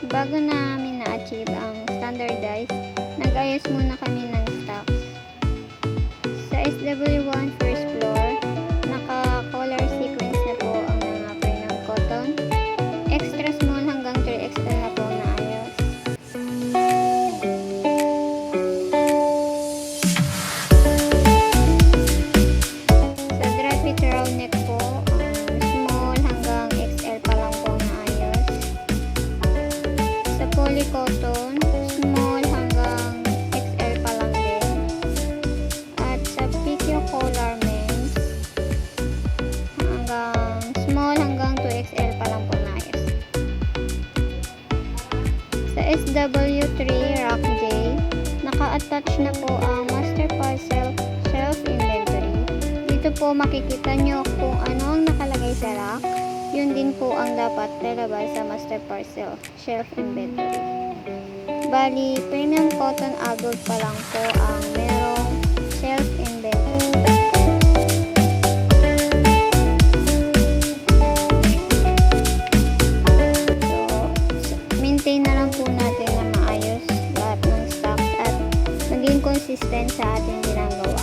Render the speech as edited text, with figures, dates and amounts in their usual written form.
Bago namin na-achieve ang standardize, nag-ayos muna kami ng stocks. Sa SW1 first floor, naka-color sequence na po ang mga premium cotton. Extra small hanggang 3XL na po naayos. Sa dry fit round neck po, small hanggang XL pa lang po naayos. Sa poly cotton, small hanggang XL pa lang din. At sa PQ collar men's, small hanggang 2XL pa lang po naayos. Sa SW3 Rock J, naka-attach na po ang master parcel shelf inventory. Dito po makikita nyo kung ano ang nakalagay sa rack. Yun din po ang dapat lalabas sa master parcel shelf inventory. Bali, premium cotton adult pa lang po ang merong shelf inventory. So, maintain na lang po natin na maayos lahat ng stocks at maging consistent sa ating ginagawa.